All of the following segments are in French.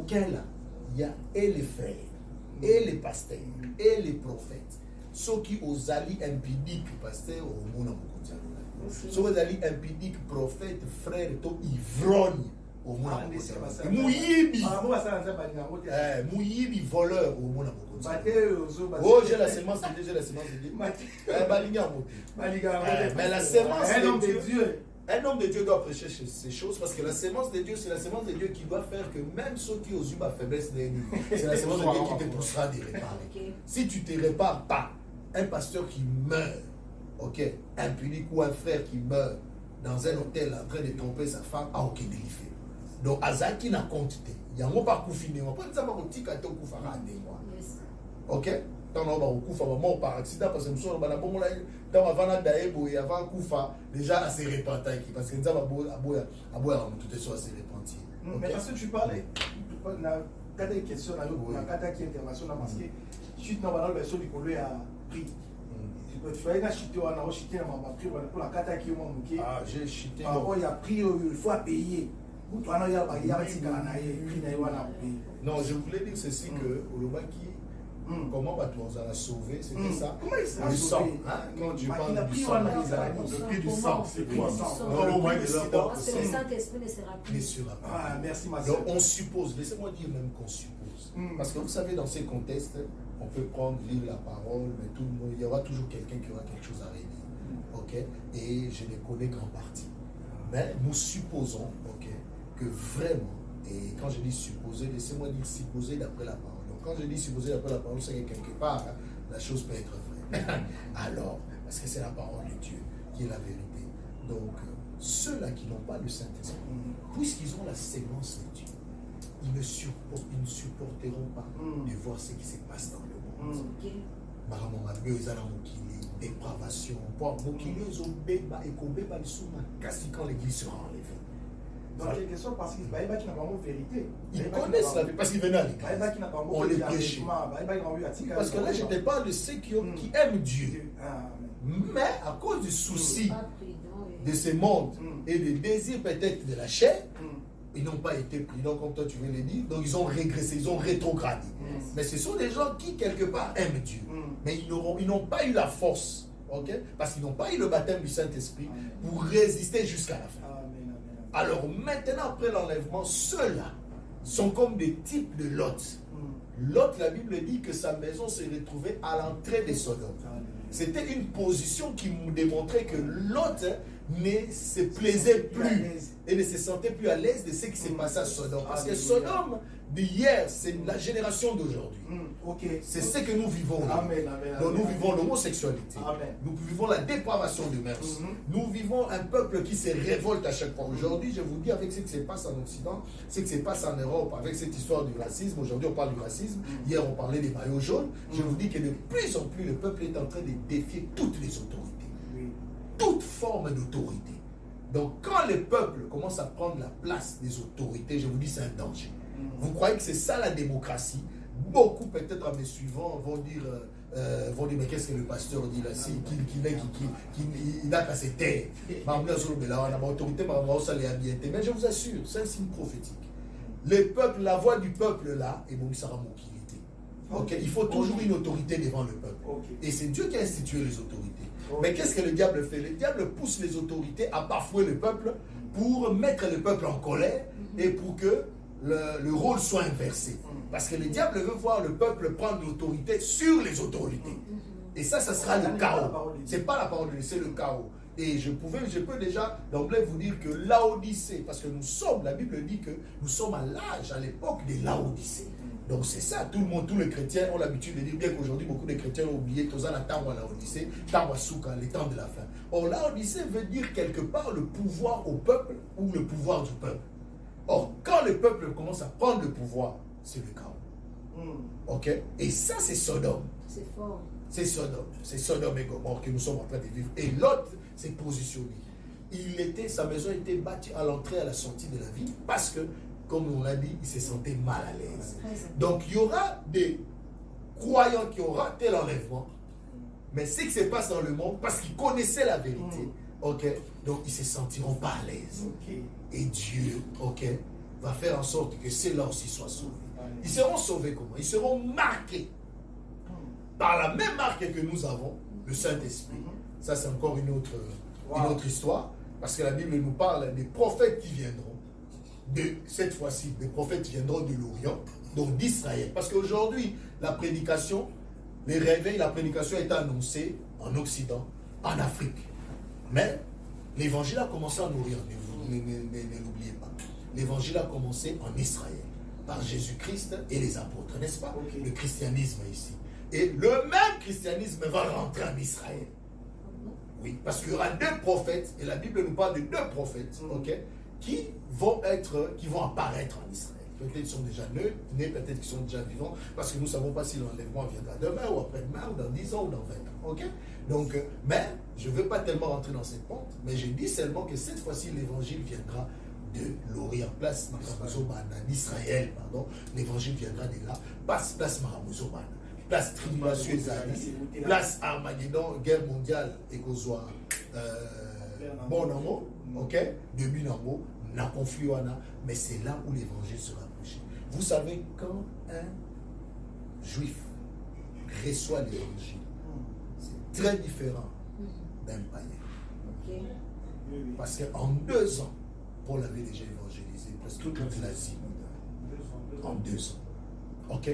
bouquin là, il y a et les frères, et les pasteurs, et les prophètes. Ceux qui aux alliés impudiques, pasteurs, au monde ceux qui aux alliés impudiques, prophètes, frères, tout ivrogne. Au monde Mouyibi voleur au monde. Oh, j'ai la sémence de Dieu, j'ai la sémence de Dieu. Mais la sémence de Dieu. Un homme de Dieu doit prêcher ces choses parce que la sémence de Dieu, c'est la sémence de Dieu qui doit faire que même ceux qui ont eu ma faiblesse, c'est la sémence de Dieu qui te poussera à te réparer. Si tu ne te répares pas, un pasteur qui meurt, ok, un punique ou un frère qui meurt dans un hôtel en train de tromper sa femme, a aucun délivré. Donc, Azaki n'a compté. Il y a un mot par coup fini. On peut dire que c'est un coup fini. Ok? Tant qu'on a coup mort par accident, parce que nous sommes dans avant d'aébo et avant coup déjà assez répandu. Parce que nous avons tout est assez répandu. Mais parce que tu parlais, tu as des questions, tu as des interventions, parce que je suis dans la version du collègue à prix. Tu fallait que chiter on a chité ma prix pour la cata qui est ah j'ai chité il y a prix il faut payer non je voulais dire ceci que Olobaki comment on a sauvé c'était ça le sang quand tu parles du sang le prix du sang c'est quoi parce que le Saint-Esprit ne sera plus merci donc on suppose laissez-moi dire même qu'on suppose parce que vous savez dans ces contextes on peut prendre, lire la parole, mais tout le monde, il y aura toujours quelqu'un qui aura quelque chose à redire. Ok? Et je les connais grand partie. Mais nous supposons, ok, que vraiment, et quand je dis supposer, laissez-moi dire supposer d'après la parole. Donc quand je dis supposer d'après la parole, c'est que quelque part, la chose peut être vraie. Alors, parce que c'est la parole de Dieu qui est la vérité. Donc, ceux-là qui n'ont pas le Saint-Esprit, puisqu'ils ont la sémence de Dieu, ils ne supporteront pas de voir ce qui se passe dans le monde. Dépravation. Quand l'église sera enlevée. Donc, quelque chose parce qu'il n'y a pas de vérité. Ils connaissent la vérité parce qu'ils venaient à l'église. On les prêchait. Parce que là, je te parle de ceux qui aiment Dieu. Mais à cause du souci de ce monde et des désirs peut-être de la chair, ils n'ont pas été pris. Donc, comme toi tu veux le dire, donc ils ont régressé, ils ont rétrogradé. Mais ce sont des gens qui, quelque part, aiment Dieu. Mais ils n'ont pas eu la force, ok? Parce qu'ils n'ont pas eu le baptême du Saint-Esprit pour résister jusqu'à la fin. Alors maintenant, après l'enlèvement, ceux-là sont comme des types de Lot. Lot, la Bible dit que sa maison se retrouvait à l'entrée de Sodome. C'était une position qui nous démontrait que Lot ne se plaisait plus et ne se sentait plus à l'aise de ce qui s'est passé à Sodome. Parce que Sodome d'hier, c'est la génération d'aujourd'hui. C'est ce que nous vivons. Donc nous vivons l'homosexualité. Nous vivons la dépravation de mœurs. Nous vivons un peuple qui se révolte à chaque fois. Aujourd'hui, je vous dis, avec ce qui se passe en Occident, ce qui se passe en Europe, avec cette histoire du racisme, aujourd'hui on parle du racisme, hier on parlait des maillots jaunes, je vous dis que de plus en plus le peuple est en train de défier toutes les autorités. Toute forme d'autorité. Donc quand le peuple commence à prendre la place des autorités, je vous dis c'est un danger. Vous croyez que c'est ça la démocratie? Beaucoup peut-être à mes suivants vont dire mais qu'est-ce que le pasteur dit là? Il n'a qu'à se taire. Mais je vous assure, c'est un signe prophétique. Le peuple, la voix du peuple là, et bon, ça va il faut toujours une autorité devant le peuple. Et c'est Dieu qui a institué les autorités. Mais qu'est-ce que le diable fait? Le diable pousse les autorités à bafouer le peuple pour mettre le peuple en colère et pour que le rôle soit inversé. Parce que le diable veut voir le peuple prendre l'autorité sur les autorités. Et ça sera le chaos. Ce n'est pas la parole de Dieu, c'est le chaos. Et je peux déjà d'emblée vous dire que Laodicée, parce que la Bible dit que nous sommes à l'époque de Laodicée. Donc c'est ça, tout le monde, tous les chrétiens ont l'habitude de dire, bien qu'aujourd'hui beaucoup de chrétiens ont oublié que ça, la temps à Laodicée, temps à Souka, les temps de la fin. Or Laodicée veut dire quelque part le pouvoir au peuple ou le pouvoir du peuple. Or quand le peuple commence à prendre le pouvoir, c'est le chaos. Ok? Et ça c'est Sodome. C'est fort. C'est Sodome. C'est Sodome et Gomorrhe que nous sommes en train de vivre. Et l'autre s'est positionné. Sa maison était bâtie à l'entrée et à la sortie de la ville parce que, comme on l'a dit, il se sentait mal à l'aise. Donc il y aura des croyants qui ont raté l'enlèvement, mais ce qui se passe dans le monde, parce qu'ils connaissaient la vérité, ok, donc ils ne se sentiront pas à l'aise. Et Dieu, ok, va faire en sorte que ceux-là aussi soient sauvés. Ils seront sauvés comment? Ils seront marqués par la même marque que nous avons, le Saint-Esprit. Ça, c'est encore une autre histoire, parce que la Bible nous parle des prophètes qui viendront, cette fois-ci, des prophètes qui viendront de l'Orient, donc d'Israël. Parce qu'aujourd'hui, la prédication, les réveils, la prédication est annoncée en Occident, en Afrique. Mais l'évangile a commencé en Orient, ne l'oubliez pas. L'évangile a commencé en Israël, par Jésus-Christ et les apôtres, n'est-ce pas? Le christianisme ici. Et le même christianisme va rentrer en Israël. Oui, parce qu'il y aura 2 prophètes, et la Bible nous parle de 2 prophètes, qui vont apparaître en Israël. Peut-être qu'ils sont déjà nés, peut-être qu'ils sont déjà vivants, parce que nous ne savons pas si l'enlèvement viendra demain, ou après-demain, ou dans 10 ans, ou dans 20 ans. Ok? Donc, mais, je ne veux pas tellement rentrer dans cette pente, mais je dis seulement que cette fois-ci, l'évangile viendra de l'Orient, place Maramuzobana, d'Israël, pardon. L'évangile viendra de là, place Maramuzobana. Place Tribulation Ezali, place Armageddon, guerre mondiale, et qu'on soit bon en mot, ok, début en mot, n'a conflit, mais c'est là où l'évangile sera prêché. Vous savez, quand un juif reçoit l'évangile, c'est très différent d'un païen. Parce qu'en 2 ans, Paul avait déjà évangélisé presque toute l'Asie en 2 ans. Ok?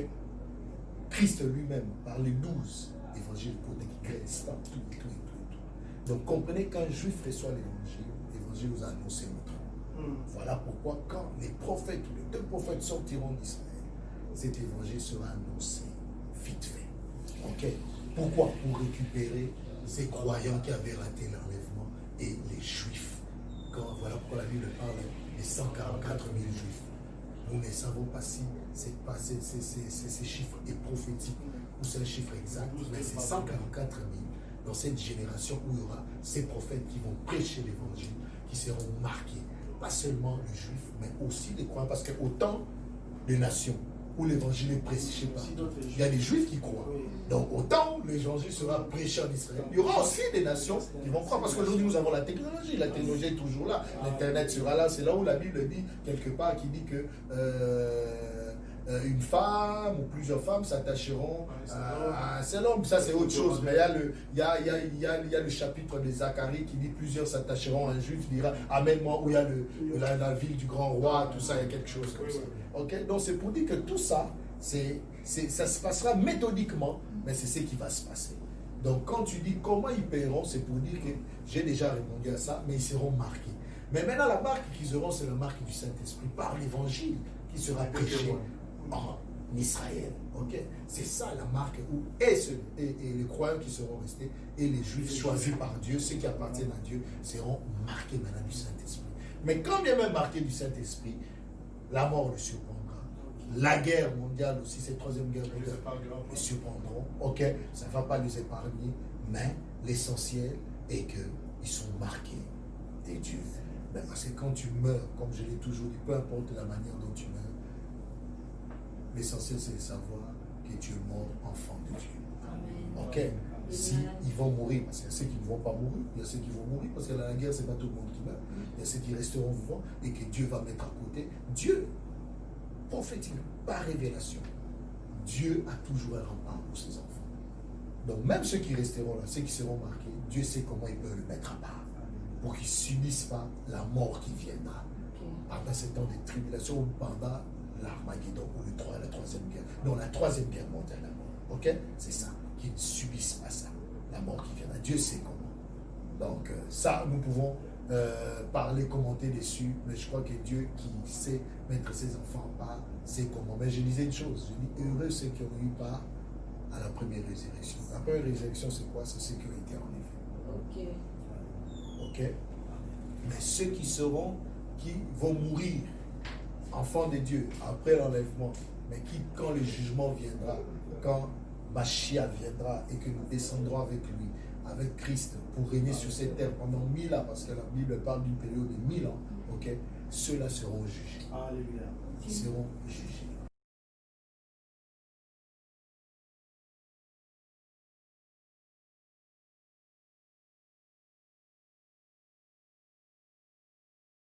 Christ lui-même, par les 12 évangiles qui créent partout, tout. Donc comprenez qu'un juif reçoit l'évangile vous a annoncé notre nom. Voilà pourquoi quand les prophètes, ou les 2 prophètes sortiront d'Israël, cet évangile sera annoncé vite fait. Ok? Pourquoi? Pour récupérer ces croyants qui avaient raté l'enlèvement et les juifs. Voilà pourquoi la Bible parle des 144 000 juifs. Nous ne savons pas si ces chiffres est prophétique ou c'est un chiffre exact, mais c'est 144 000 dans cette génération où il y aura ces prophètes qui vont prêcher l'évangile, qui seront marqués, pas seulement les juifs, mais aussi les croyants, parce qu'autant de nations où l'évangile est prêché par il y a des juifs qui croient. Donc autant l'évangile sera prêché en Israël, il y aura aussi des nations qui vont croire, parce qu'aujourd'hui nous avons la technologie est toujours là, l'internet sera là, c'est là où la Bible dit quelque part, qui dit que une femme ou plusieurs femmes s'attacheront à un seul homme. Ça c'est autre chose, mais il y a le chapitre de Zacharie qui dit plusieurs s'attacheront à un juif, dira amène-moi, où il y a la ville du grand roi, tout ça, il y a quelque chose comme ça. Ok, donc c'est pour dire que tout ça, ça se passera méthodiquement, mais c'est ce qui va se passer. Donc quand tu dis comment ils paieront, c'est pour dire que j'ai déjà répondu à ça, mais ils seront marqués. Mais maintenant la marque qu'ils auront, c'est la marque du Saint-Esprit, par l'évangile qui sera prêché en Israël. Ok, c'est ça la marque où et les croyants qui seront restés et les juifs choisis par Dieu, ceux qui appartiennent à Dieu, seront marqués maintenant du Saint-Esprit. Mais quand bien même marqués du Saint-Esprit, la mort le surprendra. La guerre mondiale aussi, cette 3e guerre mondiale, les surprendront. Ok, ça ne va pas les épargner, mais l'essentiel est qu'ils sont marqués des dieux. Mais parce que quand tu meurs, comme je l'ai toujours dit, peu importe la manière dont tu meurs, l'essentiel c'est de savoir que tu es mort enfant de Dieu. Amen. Ok, si ils vont mourir, parce qu'il y a ceux qui ne vont pas mourir, il y a ceux qui vont mourir, parce que dans la guerre, ce n'est pas tout le monde qui meurt. Il y a ceux qui resteront vivants et que Dieu va mettre à côté. Dieu, prophétique, par révélation, Dieu a toujours un rempart pour ses enfants. Donc même ceux qui resteront là, ceux qui seront marqués, Dieu sait comment il peut le mettre à part, pour qu'ils ne subissent pas la mort qui viendra. Pendant ces temps de tribulation ou pendant l'Armageddon ou la 3e guerre. Non, la 3e guerre mondiale. Ok? C'est ça. Qu'ils ne subissent pas ça. La mort qui viendra. Dieu sait comment. Donc ça, nous pouvons parler, commenter dessus, mais je crois que Dieu qui sait mettre ses enfants en part, sait comment. Mais je disais une chose, je dis heureux ceux qui ont eu part à la première résurrection. La première résurrection, c'est quoi? C'est ceux qui ont été enlevés. Ok. Ok. Mais ceux qui vont mourir, enfants de Dieu, après l'enlèvement, mais qui, quand le jugement viendra, quand Mashiach viendra et que nous descendrons avec lui, avec Christ, pour régner sur cette terre pendant 1000 ans, parce que la Bible parle d'une période de 1000 ans, ok, ceux-là seront jugés. Alléluia. Ils seront jugés.